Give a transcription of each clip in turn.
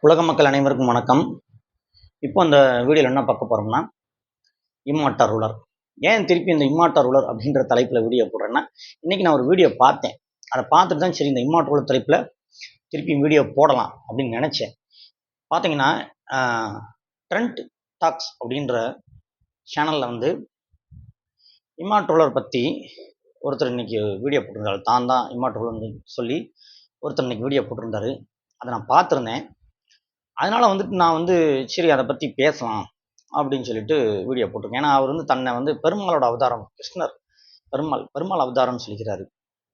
உலக மக்கள் அனைவருக்கும் வணக்கம். இப்போ இந்த வீடியோவில் என்ன பார்க்க போகிறோம்னா, இம்மார்ட்டல் ரூலர். ஏன் திருப்பி இந்த இம்மார்ட்டல் ரூலர் அப்படின்ற தலைப்பில் வீடியோ போடுறேன்னா, இன்றைக்கி நான் ஒரு வீடியோ பார்த்தேன். அதை பார்த்துட்டு தான் சரி இந்த இம்மார்ட்டல் ரூலர் தலைப்பில் திருப்பி வீடியோ போடலாம் அப்படின்னு நினச்சேன். பார்த்தீங்கன்னா, ட்ரெண்ட் டாக்ஸ் அப்படின்ற சேனலில் வந்து இம்மார்ட்டல் ரூலர் பற்றி ஒருத்தர் இன்றைக்கி வீடியோ போட்டிருந்தாரு. தான் இம்மார்ட்டல் ரூலர்னு சொல்லி ஒருத்தர் இன்றைக்கி வீடியோ போட்டிருந்தாரு. அதை நான் பார்த்துருந்தேன். அதனால் வந்துட்டு நான் வந்து சரி அதை பற்றி பேசலாம் அப்படின்னு சொல்லிட்டு வீடியோ போட்டிருக்கேன். ஏன்னா அவர் வந்து தன்னை வந்து பெருமாளோட அவதாரம், கிருஷ்ணர் பெருமாள் அவதாரம்னு சொல்லிக்கிறாரு,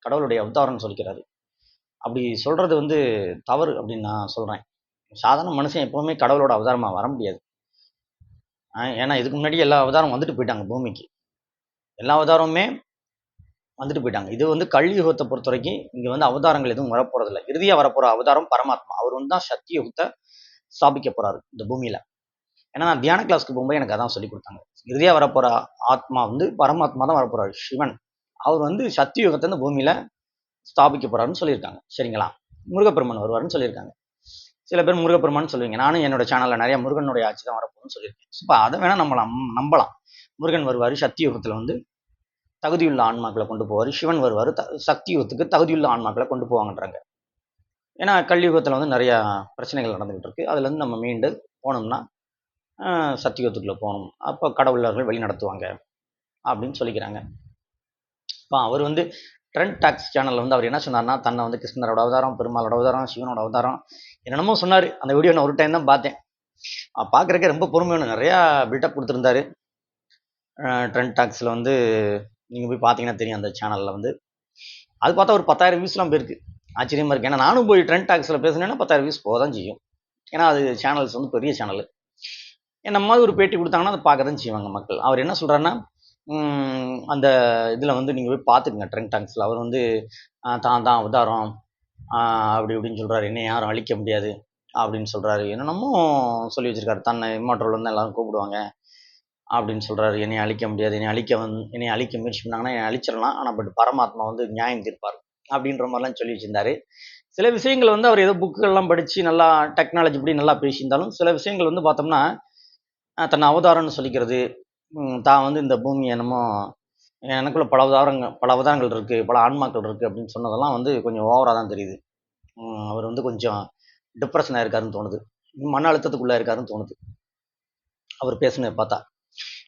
கடவுளுடைய அவதாரம்னு சொல்லிக்கிறாரு. அப்படி சொல்கிறது வந்து தவறு அப்படின்னு நான் சொல்கிறேன். சாதாரண மனுஷன் எப்போவுமே கடவுளோட அவதாரமாக வர முடியாது. ஏன்னா இதுக்கு முன்னாடி எல்லா அவதாரம் வந்துட்டு போயிட்டாங்க பூமிக்கு. எல்லா அவதாரமுமே வந்துட்டு போயிட்டாங்க. இது வந்து கலியுகத்தை பொறுத்த வரைக்கும் இங்கே வந்து அவதாரங்கள் எதுவும் வரப்போகிறதில்ல. இறுதியாக வரப்போகிற அவதாரம் பரமாத்மா. அவர் வந்து தான் சக்தி யுகத்தை ஸ்தாபிக்க போகிறாரு இந்த பூமியில். ஏன்னா நான் தியான கிளாஸ்க்கு போகும்போது எனக்கு அதான் சொல்லி கொடுத்தாங்க. இறுதியாக வரப்போகிற ஆத்மா வந்து பரமாத்மா தான் வரப்போகிறார், சிவன். அவர் வந்து சக்தி யுகத்தை இந்த பூமியில் ஸ்தாபிக்க போகிறாருன்னு சொல்லியிருக்காங்க. சரிங்களா? முருகப்பெருமான் வருவார்னு சொல்லியிருக்காங்க. சில பேர் முருகப்பெருமான் சொல்லுவீங்க. நானும் என்னோட சேனலில் நிறைய முருகனுடைய ஆட்சி தான் வரப்போகுதுன்னு சொல்லியிருக்கேன். இப்போ அதை வேணால் நம்பலாம். முருகன் வருவார், சக்தி யுகத்தில் வந்து தகுதியுள்ள ஆன்மாக்களை கொண்டு போவார். சிவன் வருவார், சக்தி யுகத்துக்கு தகுதியுள்ள ஆன்மாக்களை கொண்டு போவாங்கன்றாங்க. ஏன்னா கலியுகத்தில் வந்து நிறையா பிரச்சனைகள் நடந்துகிட்டு இருக்கு. அதுலேருந்து நம்ம மீண்டு போனோம்னா சத்தியுகத்துக்குள்ளே போகணும், அப்போ கடவுளர்கள் வழி நடத்துவாங்க அப்படின்னு சொல்லிக்கிறாங்க. இப்போ அவர் வந்து ட்ரெண்ட் டாக்ஸ் சேனலில் வந்து அவர் என்ன சொன்னார்னா, தன்னை வந்து கிருஷ்ணரோட அவதாரம், பெருமாளோட அவதாரம், சிவனோட அவதாரம் என்னென்னமோ சொன்னார். அந்த வீடியோ நான் ஒரு டைம் தான் பார்த்தேன். பார்க்குறக்கே ரொம்ப பொறுமையான நிறையா பில்டப் கொடுத்துருந்தாரு. ட்ரெண்ட் டாக்ஸில் வந்து நீங்கள் போய் பார்த்தீங்கன்னா தெரியும். அந்த சேனலில் வந்து அது பார்த்தா ஒரு 10,000 வியூஸ்லாம் போயிருக்கு. ஆச்சரியமாக இருக்குது. ஏன்னா நானும் போய் ட்ரெண்ட் டாக்ஸில் பேசுனேன்னா 10,000 வியூஸ் போக தான் செய்யும். ஏன்னா அது சேனல்ஸ் வந்து பெரிய சேனல். என்ன மாதிரி ஒரு பேட்டி கொடுத்தாங்கன்னா அதை பார்க்க தான் செய்வாங்க மக்கள். அவர் என்ன சொல்கிறாருன்னா, அந்த இதில் வந்து நீங்கள் போய் பார்த்துக்குங்க ட்ரெண்ட் டாக்ஸில். அவர் வந்து தான் அவதாரம் அப்படி இப்படின்னு சொல்கிறாரு. என்னை யாரும் அழிக்க முடியாது அப்படின்னு சொல்கிறாரு. என்னென்னமோ சொல்லி வச்சுருக்காரு. தன்னை இம்மார்ட்டல் வந்து எல்லோரும் கூப்பிடுவாங்க அப்படின்னு சொல்கிறாரு. என்னை அழிக்க முடியாது, என்னை அழிக்க முயற்சி பண்ணாங்கன்னா என்னை அழிச்சிடலாம், ஆனால் பட் பரமாத்மா வந்து நியாயம் தீர்ப்பார் அப்படின்ற மாதிரிலாம் சொல்லி வச்சுருந்தாரு. சில விஷயங்கள் வந்து அவர் ஏதோ புக்குகள்லாம் படித்து நல்லா டெக்னாலஜி இப்படி நல்லா பேசியிருந்தாலும் சில விஷயங்கள் வந்து பார்த்தோம்னா தன்னை அவதாரம்னு சொல்லிக்கிறது, தான் வந்து இந்த பூமி என்னமோ எனக்குள்ள பல அவதாரங்கள் இருக்குது, பல ஆன்மாக்கள் இருக்குது அப்படின்னு சொன்னதெல்லாம் வந்து கொஞ்சம் ஓவராக தான் தெரியுது. அவர் வந்து கொஞ்சம் டிப்ரெஷனாக இருக்காருன்னு தோணுது, மன அழுத்தத்துக்குள்ளே இருக்காருன்னு தோணுது அவர் பேசுனதை பார்த்தா.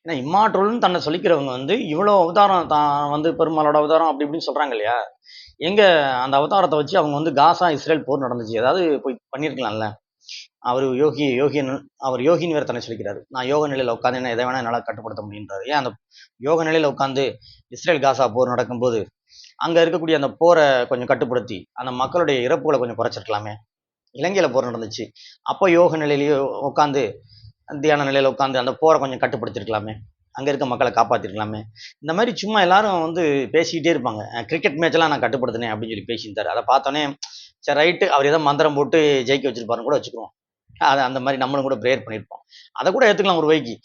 ஏன்னா இம்மாற்றல்னு தன்னை சொல்லிக்கிறவங்க வந்து இவ்வளோ அவதாரம், தான் வந்து பெருமாளோட அவதாரம் அப்படி இப்படின்னு சொல்கிறாங்க இல்லையா? எங்கே அந்த அவதாரத்தை வச்சு அவங்க வந்து காசா இஸ்ரேல் போர் நடந்துச்சு, ஏதாவது போய் பண்ணியிருக்கலாம்ல. அவர் யோகின்னு வேறு தன்னை சொல்லிக்கிறாரு. நான் யோக நிலையில் உட்காந்து என்ன எதை வேணால் என்னால் கட்டுப்படுத்த முடியுன்றாரு. ஏன் அந்த யோக நிலையில் உட்காந்து இஸ்ரேல் காசா போர் நடக்கும்போது அங்கே இருக்கக்கூடிய அந்த போரை கொஞ்சம் கட்டுப்படுத்தி அந்த மக்களுடைய இறப்புகளை கொஞ்சம் குறைச்சிருக்கலாமே. இலங்கையில் போர் நடந்துச்சு, அப்போ யோக நிலையிலேயே உட்காந்து தியான நிலையில் உட்காந்து அந்த போரை கொஞ்சம் கட்டுப்படுத்திருக்கலாமே, அங்கே இருக்க மக்களை காப்பாற்றிருக்கலாமே. இந்த மாதிரி சும்மா எல்லாரும் வந்து பேசிக்கிட்டே இருப்பாங்க. கிரிக்கெட் மேட்செல்லாம் நான் கட்டுப்படுத்தினேன் அப்படின்னு சொல்லி பேசியிருந்தார். அதை பார்த்தோன்னே சரி ரைட்டு, அவர் ஏதோ மந்திரம் போட்டு ஜெயிக்க வச்சிருப்பாருன்னு கூட வச்சுக்குவோம். அதை அந்த மாதிரி நம்மளும் கூட ப்ரேயர் பண்ணியிருப்போம். அதை கூட ஏற்றுக்கலாம் ஒரு வைக்கி.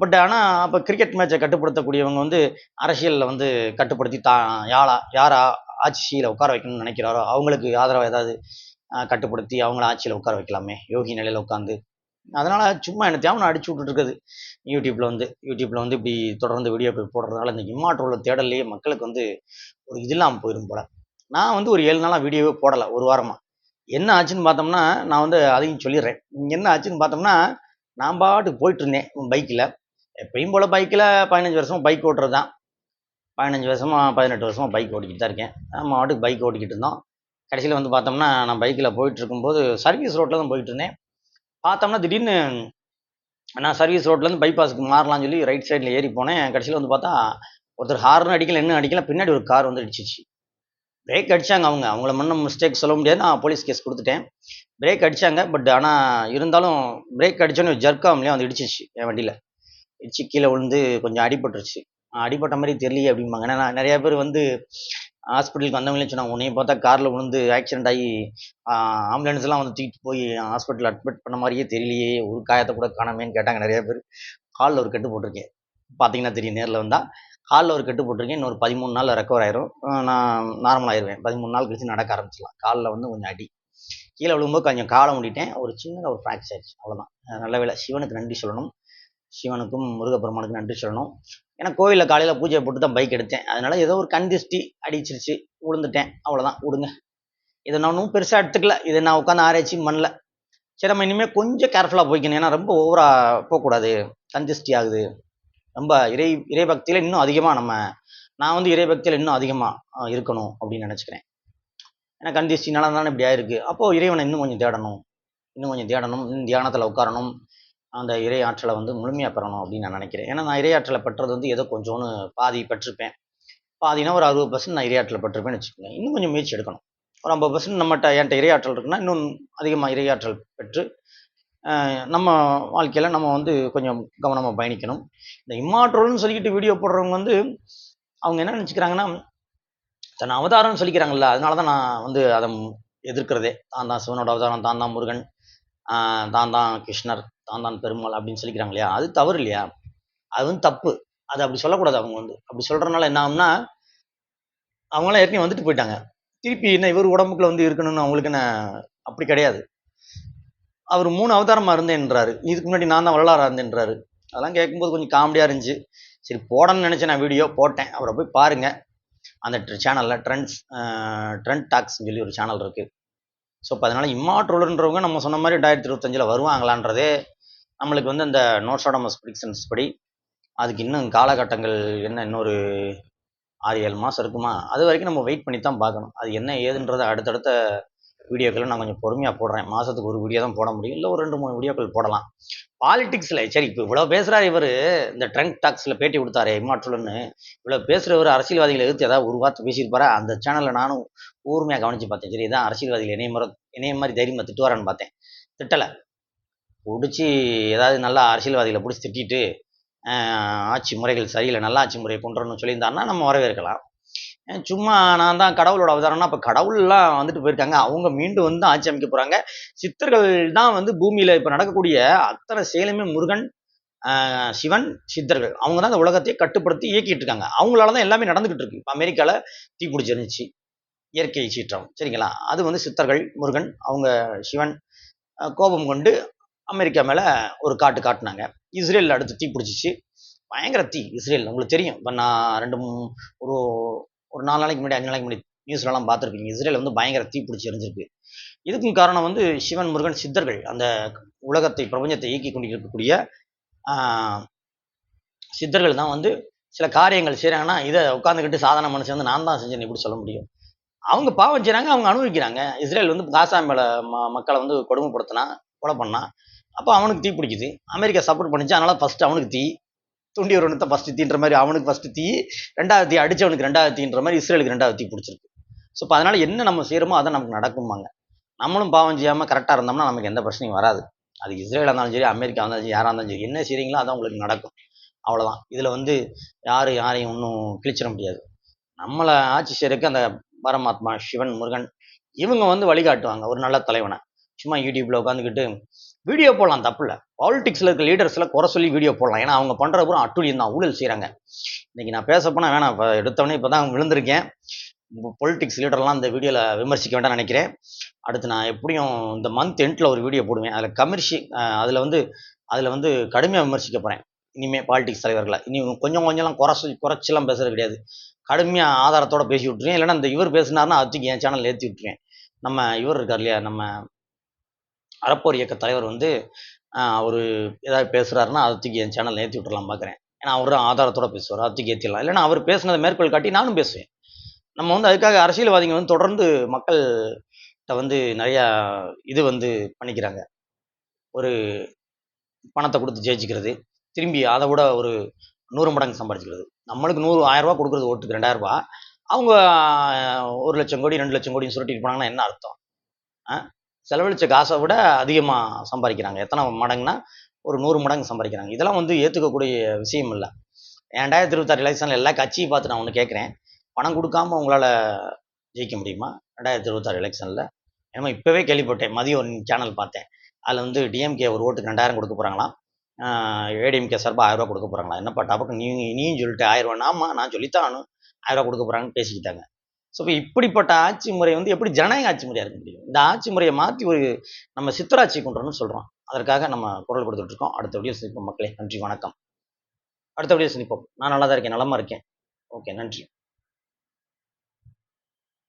பட் ஆனால் அப்போ கிரிக்கெட் மேட்சை கட்டுப்படுத்தக்கூடியவங்க வந்து அரசியலில் வந்து கட்டுப்படுத்தி யாரை ஆட்சியில் உட்கார வைக்கணும்னு நினைக்கிறாரோ அவங்களுக்கு ஆதரவாக ஏதாவது கட்டுப்படுத்தி அவங்கள ஆட்சியில் உட்கார வைக்கலாமே யோகி நிலையில் உட்காந்து. அதனால் சும்மா என்ன தேவை அடிச்சு விட்டுட்டு இருக்குது. யூடியூப்பில் வந்து இப்படி தொடர்ந்து வீடியோ போடுறதுனால இந்த இம்மாற்றல் தேடலையே மக்களுக்கு வந்து ஒரு இது இல்லாமல் போயிடும் போல். நான் வந்து ஒரு 7 நாளாக வீடியோவே போடலை, ஒரு வாரமாக. என்ன ஆச்சுன்னு பார்த்தோம்னா நான் வந்து அதையும் சொல்லிடுறேன். என்ன ஆச்சுன்னு பார்த்தோம்னா, நான் பாட்டுக்கு போயிட்டு இருந்தேன் பைக்கில். எப்பயும் போல் பைக்கில் 15 வருஷமாக பைக் ஓட்டுறது தான். 15 வருஷமாக 18 வருஷமாக பைக் ஓட்டிக்கிட்டு தான் இருக்கேன். நம்ம பாட்டுக்கு பைக் ஓட்டிக்கிட்டு இருந்தோம். கடைசியில் வந்து பார்த்தோம்னா நான் பைக்கில் போயிட்டு இருக்கும்போது சர்வீஸ் ரோட்டில் தான் போயிட்டு இருந்தேன். பார்த்தோம்னா திடீர்னு நான் சர்வீஸ் ரோட்லேருந்து பைபாஸுக்கு மாறலாம்னு சொல்லி ரைட் சைடில் ஏறி போனேன். கடைசியில் வந்து பார்த்தா ஒருத்தர் ஹார்னும் அடிக்கல, என்ன அடிக்கல, பின்னாடி ஒரு கார் வந்து அடிச்சிச்சு. பிரேக் அடித்தாங்க. அவங்கள முன்ன மிஸ்டேக் சொல்ல முடியாது, நான் போலீஸ் கேஸ் கொடுத்துட்டேன். பிரேக் அடித்தாங்க. பட் ஆனால் இருந்தாலும் பிரேக் அடித்தோன்னே ஜர்க்காமலே வந்து இடிச்சிச்சு என் வண்டியில். இடிச்சு கீழே விழுந்து கொஞ்சம் அடிபட்டுருச்சு. அடிபட்ட மாதிரி தெரியலையே அப்படிம்பாங்க. ஏன்னா நிறையா பேர் வந்து ஹாஸ்பிட்டலுக்கு வந்தவங்களே சொன்னாங்க, உன்னைய பார்த்தா காரில் விழுந்து ஆக்சிடென்ட் ஆகி ஆம்புலன்ஸ்லாம் வந்து தூக்கிட்டு போய் ஹாஸ்பிட்டல் அட்மிட் பண்ண மாதிரியே தெரியலையே, ஒரு காயத்தை கூட காணாமேன்னு கேட்டாங்க நிறையா பேர். காலில் ஒரு கட்டு போட்டிருக்கேன், பார்த்தீங்கன்னா தெரியும் நேரில் வந்தால். காலில் ஒரு கட்டு போட்டிருக்கேன். இன்னொரு 13 நாளில் ரெக்கவர் ஆயிரும், நான் நார்மல் ஆயிடுவேன். 13 நாள் கழிச்சு நடக்க ஆரம்பிச்சிடலாம். காலில் வந்து கொஞ்சம் அடி. கீழே விழும்போது கொஞ்சம் காலை முடிட்டேன், ஒரு சின்னதாக ஒரு ஃப்ராக்சர் ஆயிடுச்சு, அவ்வளோதான். நல்ல வேளை, சிவனுக்கு நன்றி சொல்லணும், சிவனுக்கும் முருகப்பெருமானுக்கும் நன்றி சொல்லணும். ஏன்னா கோவிலில் காலையில் பூஜையை போட்டு தான் பைக் எடுத்தேன், அதனால ஏதோ ஒரு கண் திஷ்டி அடிச்சிருச்சு, விழுந்துட்டேன், அவ்வளோதான், விடுங்க. இதை நான் ஒன்றும் பெருசாக எடுத்துக்கல, இதை நான் உட்காந்து ஆராய்ச்சியும் பண்ணல. சரி, நம்ம இனிமேல் கொஞ்சம் கேர்ஃபுல்லாக போய்க்கணும், ஏன்னா ரொம்ப ஓவராக போகக்கூடாது, கண் திஷ்டி ஆகுது. ரொம்ப இறைபக்தியில் இன்னும் அதிகமாக நான் வந்து இறைபக்தியில் இன்னும் அதிகமாக இருக்கணும் அப்படின்னு நினச்சிக்கிறேன். ஏன்னா கண் திஷ்டினால தானே இப்படி ஆயிருக்கு. அப்போது இறைவனை இன்னும் கொஞ்சம் தேடணும், இன்னும் தியானத்தில் உட்காரணும், அந்த இறை ஆற்றலை வந்து முழுமையாக பெறணும் அப்படின்னு நான் நினைக்கிறேன். ஏன்னா நான் இறையாற்றலை பெற்றது வந்து ஏதோ கொஞ்சோன்னு பாதி பெற்றிருப்பேன், பாதினா ஒரு 60% நான் இறையாற்றலை பெற்றிருப்பேன்னு வச்சுக்கோங்க. இன்னும் கொஞ்சம் முயற்சி எடுக்கணும். ஒரு 50% என்கிட்ட இறையாற்றல் இருக்குன்னா இன்னும் அதிகமாக இறையாற்றல் பெற்று நம்ம வாழ்க்கையில் நம்ம வந்து கொஞ்சம் கவனமாக பயணிக்கணும். இந்த இம்மாற்றல்னு சொல்லிக்கிட்டு வீடியோ போடுறவங்க வந்து அவங்க என்ன நினச்சிக்கிறாங்கன்னா, தன் அவதாரம்னு சொல்லிக்கிறாங்கல்ல, அதனால தான் நான் வந்து அதை எதிர்க்கிறதே. தான் தான் சிவனோட அவதாரம், தான் தான் முருகன், தான் தான் கிருஷ்ணர், தான் தான் பெருமாள் அப்படின்னு சொல்லிக்கிறாங்க இல்லையா, அது தவறு இல்லையா? அது வந்து தப்பு. அது அப்படி சொல்லக்கூடாது. அவங்க வந்து அப்படி சொல்கிறனால என்ன ஆகும்னா, அவங்களாம் ஏற்கனவே வந்துட்டு போயிட்டாங்க, திருப்பி என்ன இவர் உடம்புக்குள்ள வந்து இருக்கணும்னு அவங்களுக்கு என்ன? அப்படி கிடையாது. அவர் 3 அவதாரமாக இருந்தேன்றாரு, இதுக்கு முன்னாடி நான் தான் வரலாறாக இருந்தேன்றாரு. அதெல்லாம் கேட்கும்போது கொஞ்சம் காமெடியாக இருந்துச்சு. சரி, போடணும்னு நினச்சேன், நான் வீடியோ போட்டேன். அவரை போய் பாருங்கள், அந்த சேனலில் ட்ரெண்ட் டாக்ஸ்ன்னு சொல்லி ஒரு சேனல் இருக்குது. ஸோ இப்போ அதனால் இம்மாற்றலுன்றவங்க நம்ம சொன்ன மாதிரி 2025 வருவாங்களான்றதே நம்மளுக்கு வந்து அந்த நோஸ்ட்ராடமஸ் ப்ரிடிக்ஷன்ஸ் படி அதுக்கு இன்னும் காலகட்டங்கள் என்ன, இன்னொரு 6-7 மாதம் இருக்குமா? அது வரைக்கும் நம்ம வெயிட் பண்ணி தான் பார்க்கணும். அது என்ன ஏதுன்றதை அடுத்தடுத்த வீடியோக்களை நான் கொஞ்சம் பொறுமையாக போடுறேன். மாதத்துக்கு ஒரு வீடியோ தான் போட முடியும், இல்லை ஒரு 2-3 வீடியோக்கள் போடலாம். பாலிடிக்ஸில் சரி, இப்போ இவ்வளோ பேசுகிறார் இவர், இந்த ட்ரெண்ட் டாக்ஸில் பேட்டி கொடுத்தாரு இம்மாற்றல்னு, இவ்வளோ பேசுகிறவர் அரசியல்வாதிகளை எதிர்த்து ஏதாவது ஒரு வார்த்தை பேசியிருப்பாரா? அந்த சேனலில் நானும் ஊர்மையாக கவனித்து பார்த்தேன். சரி, இதான் அரசியல்வாதிகள் இணைய மாதிரி தைரியமாக திட்டுவாரான்னு பார்த்தேன், திட்டலை. பிடிச்சி ஏதாவது நல்லா அரசியல்வாதிகளை பிடிச்சி திட்டிட்டு ஆட்சி முறைகள் சரியில்லை, நல்ல ஆட்சி முறையை கொண்டு வரணும்னு சொல்லியிருந்தாருன்னா நம்ம வரவேற்கலாம். சும்மா நான் தான் கடவுளோட அவதாரம்னா, இப்போ கடவுள்லாம் வந்துட்டு போயிருக்காங்க, அவங்க மீண்டும் வந்து ஆட்சி அமைக்க போகிறாங்க. சித்தர்கள் தான் வந்து பூமியில் இப்போ நடக்கக்கூடிய அத்தனை செயலுமே முருகன், சிவன், சித்தர்கள் அவங்க தான் இந்த உலகத்தையே கட்டுப்படுத்தி இயக்கிட்டு இருக்காங்க. அவங்களால தான் எல்லாமே நடந்துகிட்டு இருக்கு. இப்போ அமெரிக்காவில் தீ பிடிச்சிருந்துச்சு, இயற்கை சீற்றம், சரிங்களா? அது வந்து சித்தர்கள், முருகன், அவங்க சிவன் கோபம் கொண்டு அமெரிக்கா மேலே ஒரு காட்டுனாங்க. இஸ்ரேலில் அடுத்து தீ பிடிச்சிச்சு, பயங்கர தீ இஸ்ரேல். உங்களுக்கு தெரியும், இப்போ நான் ஒரு 4 நாளைக்கு முன்னாடி 5 நாளைக்கு முன்னாடி நியூஸ்லலாம் பார்த்துருப்பீங்க, இஸ்ரேல் வந்து பயங்கர தீ பிடிச்சி எரிஞ்சிருக்கு. இதுக்கும் காரணம் வந்து சிவன், முருகன், சித்தர்கள், அந்த உலகத்தை பிரபஞ்சத்தை இயக்கி கொண்டிருக்கக்கூடிய சித்தர்கள் தான் வந்து சில காரியங்கள் செய்கிறாங்கன்னா, இதை உட்காந்துக்கிட்டு சாதாரண மனுஷன் வந்து நான் தான் செஞ்சேன்னு எப்படி சொல்ல முடியும்? அவங்க பாவம் செய்கிறாங்க, அவங்க அனுபவிக்கிறாங்க. இஸ்ரேல் வந்து காசா மேலே மக்களை வந்து கொடுமைப்படுத்தினா, கொலை பண்ணா, அப்போ அவனுக்கு தீ பிடிக்குது. அமெரிக்கா சப்போர்ட் பண்ணிச்சு, அதனால ஃபஸ்ட்டு அவனுக்கு தீ, துண்டி ஒருவனத்தை ஃபஸ்ட்டு தீன்ற மாதிரி அவனுக்கு ஃபஸ்ட்டு தீ, 2வது தீ அடித்தவனுக்கு 2வது தீன்ற மாதிரி இஸ்ரேலுக்கு 2வது தீ பிடிச்சிருக்கு. ஸோ இப்போ அதனால் என்ன நம்ம செய்கிறோமோ அதை நமக்கு நடக்கும்பாங்க. நம்மளும் பாவம் செய்யாமல் கரெக்டாக இருந்தோம்னா நமக்கு எந்த பிரச்சனையும் வராது. அது இஸ்ரேலாக இருந்தாலும் சரி, அமெரிக்கா இருந்தாலும் சரி, யாராக இருந்தாலும் சரி, என்ன செய்கிறீங்களோ அதான் உங்களுக்கு நடக்கும், அவ்வளோதான். இதில் வந்து யாரையும் ஒன்றும் கிழிச்சிட முடியாது. நம்மளை ஆட்சி செய்யறதுக்கு அந்த பரமாத்மா, சிவன், முருகன், இவங்க வந்து வழிகாட்டுவாங்க ஒரு நல்ல தலைவனை. சும்மா யூடியூப்பில் உட்காந்துக்கிட்டு வீடியோ போடலாம், தப்பு இல்லை. பாலிடிக்ஸில் இருக்க லீடர்ஸில் குறை சொல்லி வீடியோ போடலாம், ஏன்னா அவங்க பண்ணுற பூரா அட்டூழியம் தான், ஊழல் செய்கிறாங்க. இன்றைக்கி நான் பேச போனால் வேணாம், இப்போ எடுத்தவொடனே இப்போ தான் விழுந்திருக்கேன். பொலிட்டிக்ஸ் லீடர்லாம் இந்த வீடியோவில் விமர்சிக்க வேண்டாம்னு நினைக்கிறேன். அடுத்து நான் எப்படியும் இந்த மந்த் எண்டில் ஒரு வீடியோ போடுவேன், அதில் வந்து கடுமையாக விமர்சிக்க போகிறேன். இனிமேல் பாலிடிக்ஸ் தலைவர்களை இனி கொஞ்சம்லாம் குறைச்செல்லாம் பேசுறது கிடையாது, கடுமையாக ஆதாரத்தோடு பேசி விட்டுருவேன். இல்லைன்னா இந்த இவர் பேசினார்னா அதுக்கு என் சேனல் ஏற்றி விட்டுருவேன். நம்ம இவர் இருக்கார் இல்லையா, நம்ம அறப்போர் இயக்க தலைவர் வந்து அவர் ஏதாவது பேசுகிறாருன்னா அதை தூக்கி என் சேனல் ஏற்றி விட்டுறலாம் பார்க்குறேன். ஏன்னா அவர் ஆதாரத்தோடு பேசுவார், அதை தூக்கி ஏற்றிடலாம். இல்லைன்னா அவர் பேசுனதை மேற்கோள் காட்டி நானும் பேசுவேன். நம்ம வந்து அதுக்காக அரசியல்வாதிகள் வந்து தொடர்ந்து மக்கள்கிட்ட வந்து நிறையா இது வந்து பண்ணிக்கிறாங்க, ஒரு பணத்தை கொடுத்து ஜெயிச்சிக்கிறது, திரும்பி அதை விட ஒரு 100 மடங்கு சம்பாதிக்கிறது. நம்மளுக்கு 1000 ரூபா கொடுக்குறது ஓட்டுக்கு 2000 ரூபா, அவங்க 1 லட்சம் கோடி 2 லட்சம் கோடின்னு சுருட்டிட்டு போனாங்கன்னா என்ன அர்த்தம்? செலவழித்த காசை விட அதிகமாக சம்பாதிக்கிறாங்க. எத்தனை மடங்குனா ஒரு 100 மடங்கு சம்பாதிக்கிறாங்க. இதெல்லாம் வந்து ஏற்றுக்கக்கூடிய விஷயம் இல்லை. 2026 எலெக்ஷனில் எல்லா கட்சியை பார்த்து நான் ஒன்று கேட்குறேன், பணம் கொடுக்காம உங்களால் ஜெயிக்க முடியுமா 2026 எலெக்ஷனில்? ஏன்னா இப்போவே கேள்விப்பட்டேன், மதியம் ஒரு சேனல் பார்த்தேன், அதில் வந்து டிஎம்கே ஒரு ஓட்டுக்கு 2000 கொடுக்க போகிறாங்களாம், ஏடிஎம்கே சார்பாக 1000 ரூபா கொடுக்க போகிறாங்களா. என்னப்பா டபக்கு நீயும் சொல்லிட்டு 1000 ரூபா? ஆமாம், நான் சொல்லித்தான் 1000 ரூபா கொடுக்க போகிறாங்கன்னு பேசிக்கிட்டாங்க. ஸோ இப்போ இப்படிப்பட்ட ஆட்சி முறை வந்து எப்படி ஜனநாயக ஆட்சி முறையாக இருக்க முடியும்? இந்த ஆட்சி முறையை மாற்றி ஒரு நம்ம சித்தராட்சி கொண்டு வரணும்னு சொல்கிறோம். அதற்காக நம்ம குரல் கொடுத்துட்டு இருக்கோம். அடுத்த வீடியோ சந்திப்போம் மக்களே. நன்றி, வணக்கம். அடுத்த வீடியோ சந்திப்போம். நான் நல்லா தான் இருக்கேன், நலமா இருக்கேன். ஓகே, நன்றி.